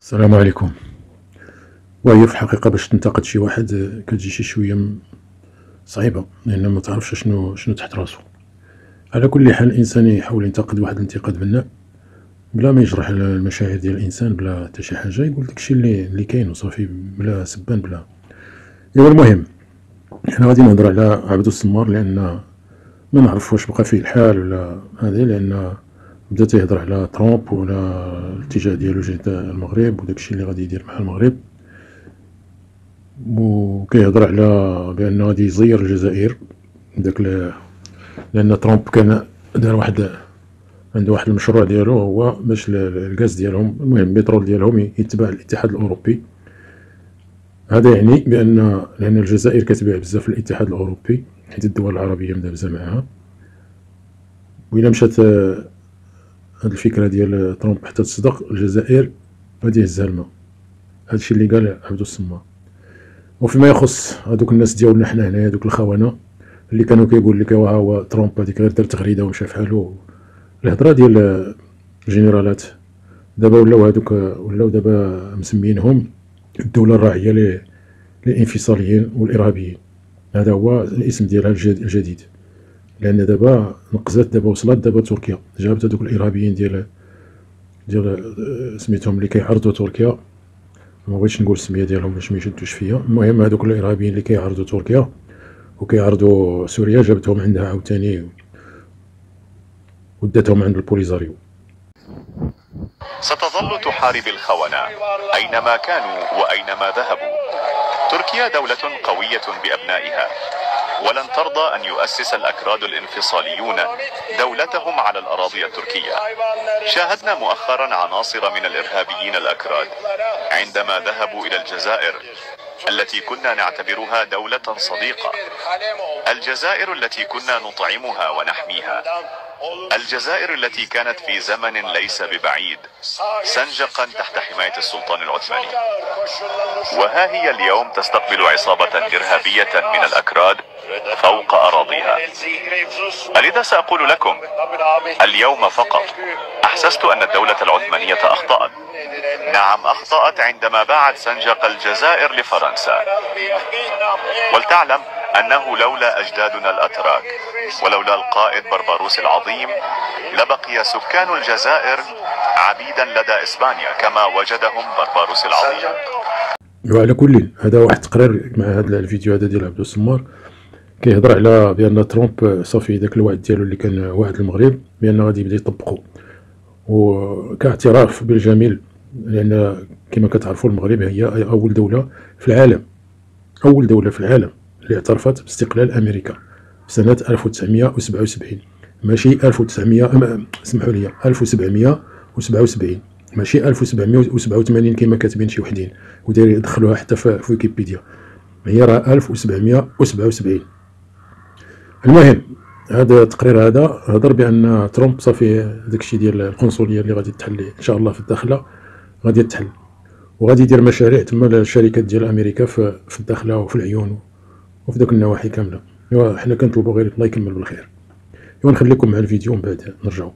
السلام عليكم. وهي في الحقيقة باش تنتقد شي واحد كتجي شي شوية صعيبة، لأن ما تعرفش شنو تحت راسو. على كل حال الإنسان يحاول ينتقد واحد الانتقاد بناء بلا ما يجرح المشاعر ديال الإنسان، بلا حتى شي حاجة، يقول داكشي اللي كاين وصافي، بلا سبان بلا. إيوا المهم، حنا غادي نهضرو على عبدو السمار، لأن ما نعرف واش بقى فيه الحال ولا هادي، لأن بدا تيهضر على ترامب ولا الاتجاه ديالو جهة المغرب وداكشي اللي غادي يدير مع المغرب، وكيهضر على بأنه غادي يزير الجزائر لأن ترامب كان دار عنده واحد المشروع ديالو، هو باش الغاز ديالهم، المهم البترول ديالهم يتباع للاتحاد الأوروبي. هذا يعني لأن الجزائر كتبيع بزاف للاتحاد الأوروبي، حيت الدول العربية مدابزة معاها. وإلا مشات هاد الفكرة ديال ترامب حتى تصدق، الجزائر غادي يهزها الماء. هادشي اللي قال عبدو السمار. وفيما يخص هادوك الناس ديالنا حنا هنايا، دوك الخونة اللي كانوا كيقول لك ها هو ترامب هذيك غير دار تغريده ومشى فحالو، الهضره ديال الجنرالات دابا ولاو دابا مسمينهم الدوله الراعيه للانفصاليين والارهابيين. هذا هو الاسم ديالها الجديد، لان دابا نقزات، دابا وصلت دابا تركيا، جابت هذوك الارهابيين ديال سميتهم اللي كيعرضوا تركيا. ما بغيتش نقول السميه ديالهم باش ما يشدوش فيا. المهم هذوك الارهابيين اللي كيعرضوا تركيا وكيعرضوا سوريا، جابتهم عندها عاوتاني وداتهم عند البوليزاريو. ستظل تحارب الخونة أينما كانوا وأينما ذهبوا. تركيا دولة قوية بأبنائها، ولن ترضى أن يؤسس الأكراد الانفصاليون دولتهم على الأراضي التركية. شاهدنا مؤخرا عناصر من الإرهابيين الأكراد عندما ذهبوا إلى الجزائر التي كنا نعتبرها دولة صديقة، الجزائر التي كنا نطعمها ونحميها، الجزائر التي كانت في زمن ليس ببعيد سنجقا تحت حماية السلطان العثماني، وها هي اليوم تستقبل عصابة إرهابية من الأكراد فوق أراضيها. لذا سأقول لكم اليوم فقط، أحسست أن الدولة العثمانية أخطأت. نعم أخطأت عندما باعت سنجق الجزائر لفرنسا. ولتعلم أنه لولا أجدادنا الأتراك ولولا القائد بربروس العظيم لبقي سكان الجزائر عبيدا لدى إسبانيا كما وجدهم بربروس العظيم. وعلى كل هذا واحد التقرير مع هذا الفيديو هذا ديال عبدو السمار، كيهضر على بان ترامب صافي داك الوعد ديالو اللي كان وعد المغرب بان غادي يبدا يطبقو، وكاعتراف بالجميل، لان كما كتعرفوا المغرب هي اول دوله في العالم، اللي اعترفت باستقلال امريكا سنه 1977، ماشي 1900، اسمحوا لي 1777، ماشي 1787 كما كاتبين شي وحدين وداير يدخلوها حتى في ويكيبيديا، هي راه 1777. المهم هذا التقرير هذا هضر بان ترامب صافي داكشي ديال القنصليه اللي غادي تحل ان شاء الله في الداخله غادي تحل، وغادي يدير مشاريع تما للشركات ديال امريكا في الداخله وفي العيون وفي داك النواحي كامله. ايوا حنا كنطلبوا غير الله يكمل بالخير. ايوا نخليكم مع الفيديو ومن بعد نرجعوا.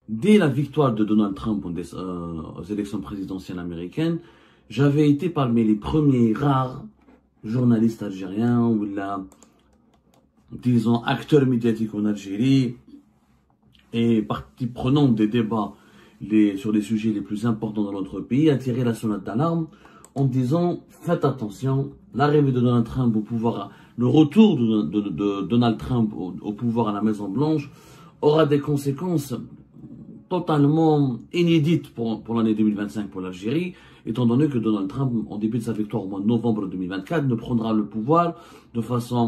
Dès la victoire de Donald Trump aux élections présidentielles américaines, j'avais été parmi les premiers rares journalistes algériens ou disons acteurs médiatiques en Algérie et partie prenante des débats sur les sujets les plus importants dans notre pays, à tirer la sonnette d'alarme en disant faites attention, l'arrivée de Donald Trump au pouvoir, le retour de Donald Trump au pouvoir à la Maison Blanche aura des conséquences totalement inédites pour l'année 2025 pour l'Algérie, étant donné que Donald Trump, en début de sa victoire au mois de novembre 2024, ne prendra le pouvoir de façon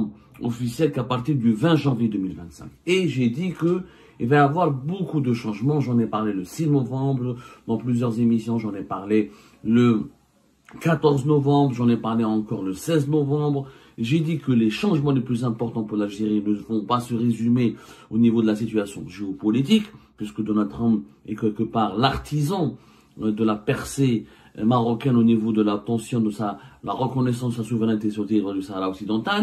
officielle qu'à partir du 20 janvier 2025. Et j'ai dit qu'il va y avoir beaucoup de changements. J'en ai parlé le 6 novembre, dans plusieurs émissions, j'en ai parlé le 14 novembre, j'en ai parlé encore le 16 novembre. J'ai dit que les changements les plus importants pour l'Algérie ne vont pas se résumer au niveau de la situation géopolitique, puisque Donald Trump est quelque part l'artisan de la percée marocaine au niveau de l'obtention de la reconnaissance de sa souveraineté sur le territoire du Sahara occidental,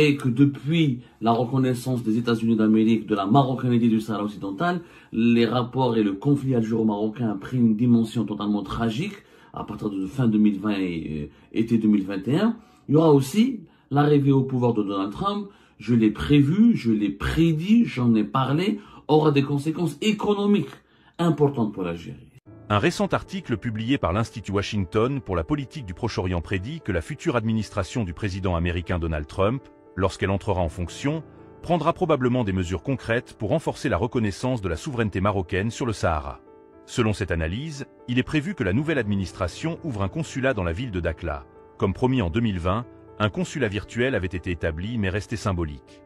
et que depuis la reconnaissance des États-Unis d'Amérique de la marocanité du Sahara occidental, les rapports et le conflit algéro-marocain a pris une dimension totalement tragique, à partir de fin 2020 et été 2021, il y aura aussi l'arrivée au pouvoir de Donald Trump. Je l'ai prévu, je l'ai prédit, j'en ai parlé, aura des conséquences économiques importantes pour l'Algérie. Un récent article publié par l'Institut Washington pour la politique du Proche-Orient prédit que la future administration du président américain Donald Trump, lorsqu'elle entrera en fonction, prendra probablement des mesures concrètes pour renforcer la reconnaissance de la souveraineté marocaine sur le Sahara. Selon cette analyse, il est prévu que la nouvelle administration ouvre un consulat dans la ville de Dakhla. Comme promis en 2020, un consulat virtuel avait été établi mais resté symbolique.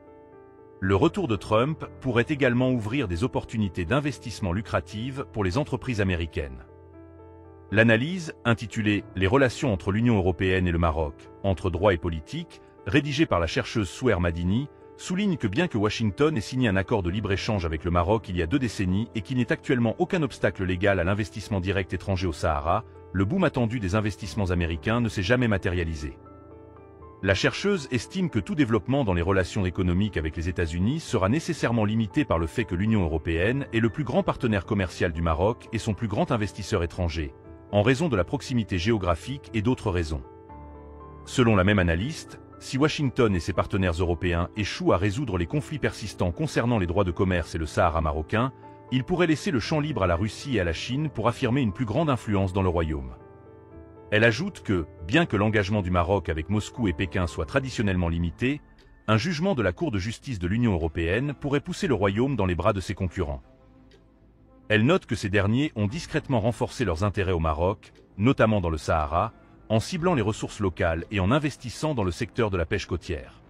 Le retour de Trump pourrait également ouvrir des opportunités d'investissement lucratives pour les entreprises américaines. L'analyse, intitulée « Les relations entre l'Union européenne et le Maroc, entre droit et politique », rédigée par la chercheuse Souher Madini, souligne que bien que Washington ait signé un accord de libre-échange avec le Maroc il y a 2 décennies et qu'il n'y ait actuellement aucun obstacle légal à l'investissement direct étranger au Sahara, le boom attendu des investissements américains ne s'est jamais matérialisé. La chercheuse estime que tout développement dans les relations économiques avec les États-Unis sera nécessairement limité par le fait que l'Union européenne est le plus grand partenaire commercial du Maroc et son plus grand investisseur étranger, en raison de la proximité géographique et d'autres raisons. Selon la même analyste, si Washington et ses partenaires européens échouent à résoudre les conflits persistants concernant les droits de commerce et le Sahara marocain, ils pourraient laisser le champ libre à la Russie et à la Chine pour affirmer une plus grande influence dans le royaume. Elle ajoute que, bien que l'engagement du Maroc avec Moscou et Pékin soit traditionnellement limité, un jugement de la Cour de justice de l'Union européenne pourrait pousser le royaume dans les bras de ses concurrents. Elle note que ces derniers ont discrètement renforcé leurs intérêts au Maroc, notamment dans le Sahara, en ciblant les ressources locales et en investissant dans le secteur de la pêche côtière.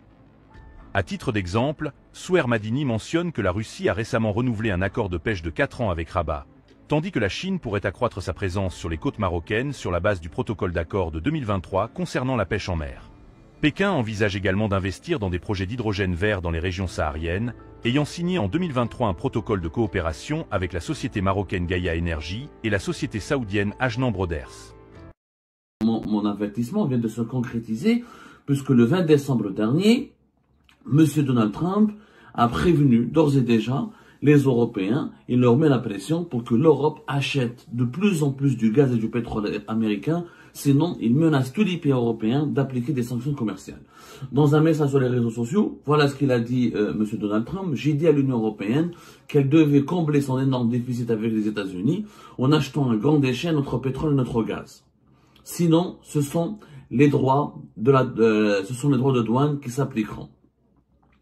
À titre d'exemple, Souher Madini mentionne que la Russie a récemment renouvelé un accord de pêche de 4 ans avec Rabat, tandis que la Chine pourrait accroître sa présence sur les côtes marocaines sur la base du protocole d'accord de 2023 concernant la pêche en mer. Pékin envisage également d'investir dans des projets d'hydrogène vert dans les régions sahariennes, ayant signé en 2023 un protocole de coopération avec la société marocaine Gaïa Energy et la société saoudienne Ajnan Brothers. Mon avertissement vient de se concrétiser puisque le 20 décembre dernier, M. Donald Trump a prévenu d'ores et déjà les Européens, il leur met la pression pour que l'Europe achète de plus en plus du gaz et du pétrole américain, sinon il menace tous les pays européens d'appliquer des sanctions commerciales. Dans un message sur les réseaux sociaux, voilà ce qu'il a dit M. Donald Trump. J'ai dit à l'Union européenne qu'elle devait combler son énorme déficit avec les États-Unis en achetant à grande échelle notre pétrole et notre gaz. Sinon, ce sont les droits de douane qui s'appliqueront.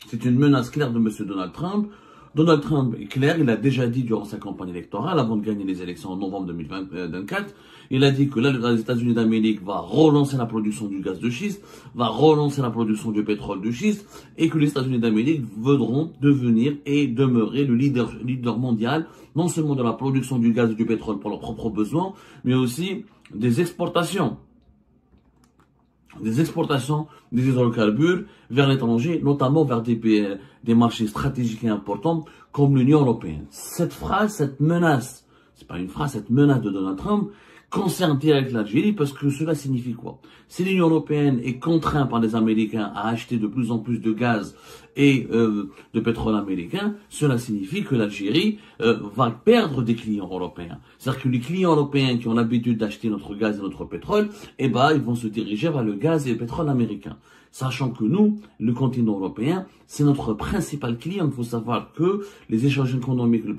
C'est une menace claire de M. Donald Trump. Donald Trump est clair, il a déjà dit durant sa campagne électorale, avant de gagner les élections en novembre 2024, il a dit que là, les États-Unis d'Amérique va relancer la production du gaz de schiste, va relancer la production du pétrole de schiste, et que les États-Unis d'Amérique voudront devenir et demeurer le leader mondial, non seulement de la production du gaz et du pétrole pour leurs propres besoins, mais aussi des exportations des hydrocarbures vers l'étranger, notamment vers des marchés stratégiques et importants comme l'Union européenne. Cette phrase, cette menace, c'est pas une phrase, cette menace de Donald Trump concerne direct l'Algérie parce que cela signifie quoi? Si l'Union européenne est contrainte par les Américains à acheter de plus en plus de gaz et de pétrole américain, cela signifie que l'Algérie va perdre des clients européens. C'est-à-dire que les clients européens qui ont l'habitude d'acheter notre gaz et notre pétrole, eh ben, ils vont se diriger vers le gaz et le pétrole américain. Sachant que nous, le continent européen, c'est notre principal client. Il faut savoir que les échanges économiques, les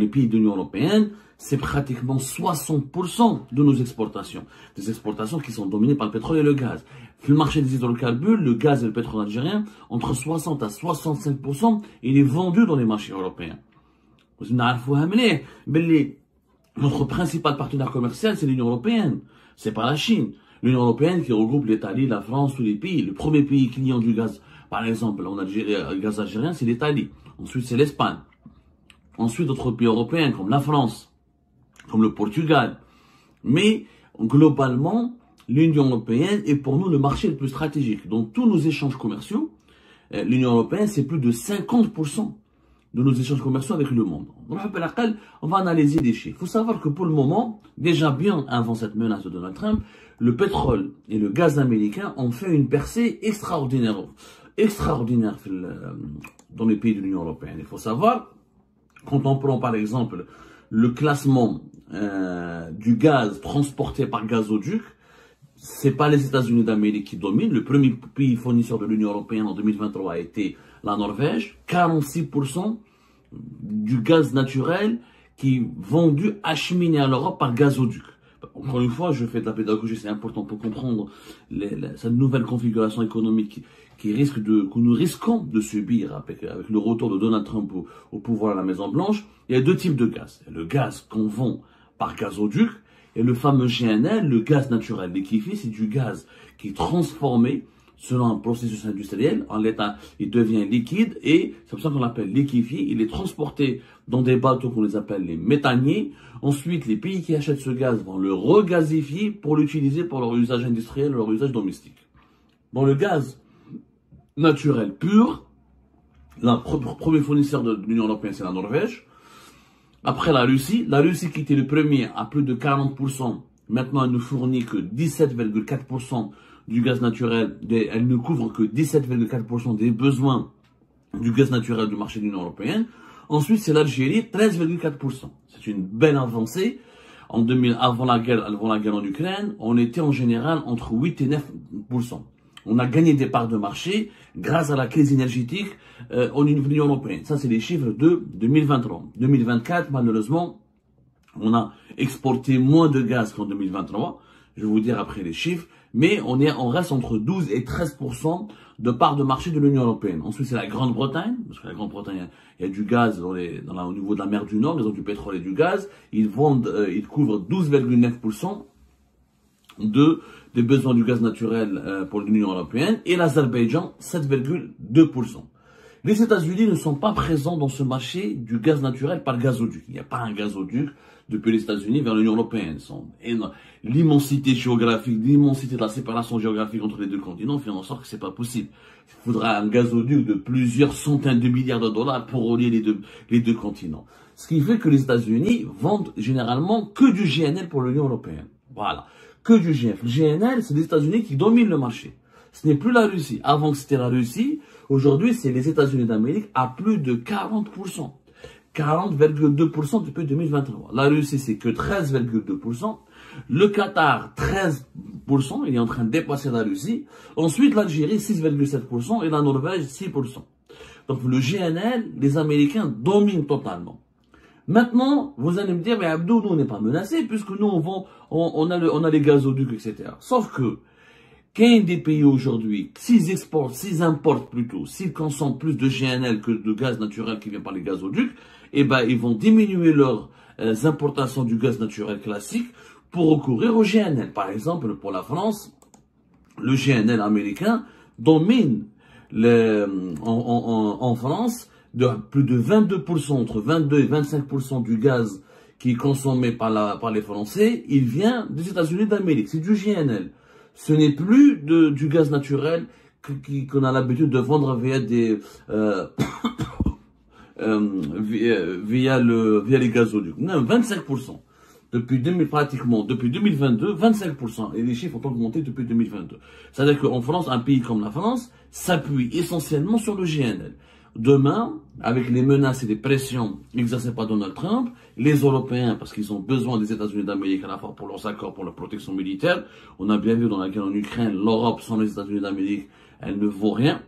pays de l'Union européenne, c'est pratiquement 60% de nos exportations. Des exportations qui sont dominées par le pétrole et le gaz. Le marché des hydrocarbures, le gaz et le pétrole algérien, entre 60 à 65%, il est vendu dans les marchés européens. Notre principal partenaire commercial, c'est l'Union européenne. C'est pas la Chine. L'Union européenne qui regroupe l'Italie, la France, tous les pays. Le premier pays client du gaz, par exemple, en Algérie, le gaz algérien, c'est l'Italie. Ensuite, c'est l'Espagne. Ensuite, d'autres pays européens comme la France, comme le Portugal. Mais, globalement, l'Union européenne est pour nous le marché le plus stratégique. Dans tous nos échanges commerciaux, l'Union européenne, c'est plus de 50% de nos échanges commerciaux avec le monde. On va analyser des chiffres. Il faut savoir que pour le moment, déjà bien avant cette menace de Donald Trump, le pétrole et le gaz américain ont fait une percée extraordinaire dans les pays de l'Union européenne. Il faut savoir, quand on prend par exemple le classement du gaz transporté par gazoduc, c'est pas les États-Unis d'Amérique qui dominent. Le premier pays fournisseur de l'Union européenne en 2023 a été la Norvège. 46% du gaz naturel qui est vendu, acheminé à l'Europe par gazoduc. Encore une fois, je fais de la pédagogie, c'est important pour comprendre cette nouvelle configuration économique que nous risquons de subir avec le retour de Donald Trump au pouvoir à la Maison-Blanche. Il y a deux types de gaz. Il y a le gaz qu'on vend par gazoduc et le fameux GNL, le gaz naturel liquéfié. C'est du gaz qui est transformé selon un processus industriel. En l'état, il devient liquide et c'est pour ça qu'on l'appelle liquéfié. Il est transporté dans des bateaux qu'on les appelle les méthaniers. Ensuite, les pays qui achètent ce gaz vont le regazifier pour l'utiliser pour leur usage industriel, leur usage domestique. Dans le gaz naturel pur, le premier fournisseur de l'Union européenne, c'est la Norvège. Après la Russie qui était le premier à plus de 40%, maintenant elle ne fournit que 17,4% du gaz naturel, elle ne couvre que 17,4% des besoins du gaz naturel du marché de l'Union européenne. Ensuite, c'est l'Algérie, 13,4%. C'est une belle avancée. Avant la guerre en Ukraine, on était en général entre 8 et 9%. On a gagné des parts de marché grâce à la crise énergétique en Union européenne. Ça, c'est les chiffres de 2023. 2024, malheureusement, on a exporté moins de gaz qu'en 2023. Je vais vous dire après les chiffres. Mais on reste entre 12 et 13% de parts de marché de l'Union européenne. Ensuite, c'est la Grande-Bretagne, parce que la Grande-Bretagne, il y a du gaz au niveau de la mer du Nord, ils ont du pétrole et du gaz. Ils couvrent 12,9% des besoins du gaz naturel pour l'Union européenne. Et l'Azerbaïdjan, 7,2%. Les États-Unis ne sont pas présents dans ce marché du gaz naturel par gazoduc. Il n'y a pas un gazoduc depuis les États-Unis vers l'Union européenne. L'immensité géographique, l'immensité de la séparation géographique entre les deux continents fait en sorte que c'est pas possible. Il faudra un gazoduc de plusieurs centaines de milliards de dollars pour relier les deux continents. Ce qui fait que les États-Unis vendent généralement que du GNL pour l'Union européenne. Voilà. Que du GNL. Le GNL, c'est les États-Unis qui dominent le marché. Ce n'est plus la Russie. Avant que c'était la Russie, aujourd'hui, c'est les États-Unis d'Amérique à plus de 40%. 40,2% depuis 2023. La Russie, c'est que 13,2%. Le Qatar, 13%. Il est en train de dépasser la Russie. Ensuite, l'Algérie, 6,7%. Et la Norvège, 6%. Donc, le GNL, les Américains dominent totalement. Maintenant, vous allez me dire, mais Abdou, nous, on n'est pas menacés, puisque nous, on a les gazoducs, etc. Sauf que, qu'un des pays aujourd'hui, s'ils importent plutôt, s'ils consomment plus de GNL que de gaz naturel qui vient par les gazoducs, eh ben, ils vont diminuer leurs importations du gaz naturel classique pour recourir au GNL. Par exemple, pour la France, le GNL américain domine en France de plus de 22%, entre 22 et 25% du gaz qui est consommé par les Français, il vient des États-Unis d'Amérique. C'est du GNL. Ce n'est plus du gaz naturel qu'on a l'habitude de vendre via les gazoducs. Non, 25%. Pratiquement depuis 2022, 25%. Et les chiffres ont augmenté depuis 2022. C'est-à-dire qu'en France, un pays comme la France s'appuie essentiellement sur le GNL. Demain, avec les menaces et les pressions exercées par Donald Trump, les Européens, parce qu'ils ont besoin des États-Unis d'Amérique à la fois pour leurs accords pour la protection militaire, on a bien vu dans la guerre en Ukraine, l'Europe sans les États-Unis d'Amérique, elle ne vaut rien,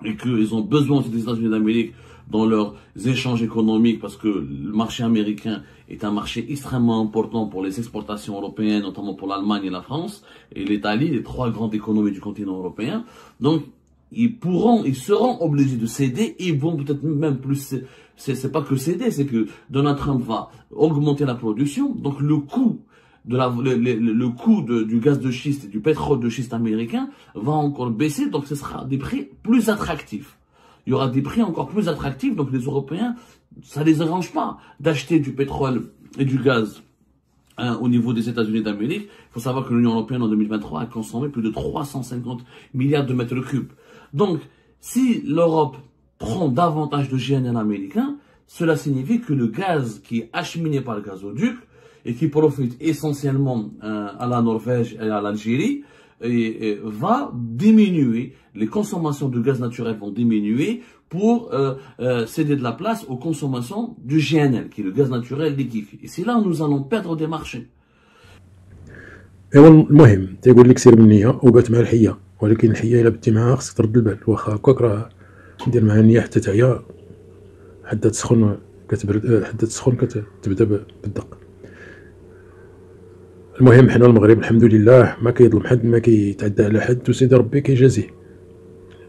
et qu'ils ont besoin des États-Unis d'Amérique dans leurs échanges économiques, parce que le marché américain est un marché extrêmement important pour les exportations européennes, notamment pour l'Allemagne et la France, et l'Italie, les trois grandes économies du continent européen. Donc, ils seront obligés de céder, ils vont peut-être même plus, c'est pas que céder, c'est que Donald Trump va augmenter la production, donc le coût du gaz de schiste et du pétrole de schiste américain va encore baisser, donc ce sera des prix plus attractifs. Il y aura des prix encore plus attractifs, donc les Européens, ça les arrange pas d'acheter du pétrole et du gaz au niveau des États-Unis d'Amérique. Il faut savoir que l'Union européenne en 2023 a consommé plus de 350 milliards de mètres cubes. Donc, si l'Europe prend davantage de GNL américain, cela signifie que le gaz qui est acheminé par le gazoduc et qui profite essentiellement à la Norvège et à l'Algérie va diminuer, les consommations de gaz naturel vont diminuer pour céder de la place aux consommations du GNL, qui est le gaz naturel liquéfié. Et c'est là où nous allons perdre des marchés. ايوا المهم تيقول لك سير بالنية وبات مع الحية، ولكن الحية إلا بتي معاها خصك ترد البال، واخا هكاك راه دير معاها النية حتى تعيا، حتى تسخن كتبرد، حتى تسخن كتبدا بالدق. المهم حنا المغرب الحمد لله ما كيظلم حد، ما كيتعدى على حد، وسيدي ربي كيجازيه،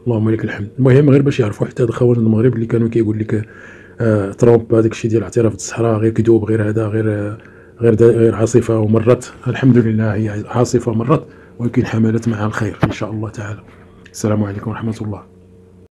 اللهم لك الحمد. المهم غير باش يعرفوا حتى هاد الخوان المغرب اللي كانوا كيقول لك ترامب هذاك الشيء ديال الاعتراف الصحراء غير كذوب، غير هذا، غير عاصفة ومرت. الحمد لله هي عاصفة مرت، ولكن حملت معها الخير إن شاء الله تعالى. السلام عليكم ورحمة الله.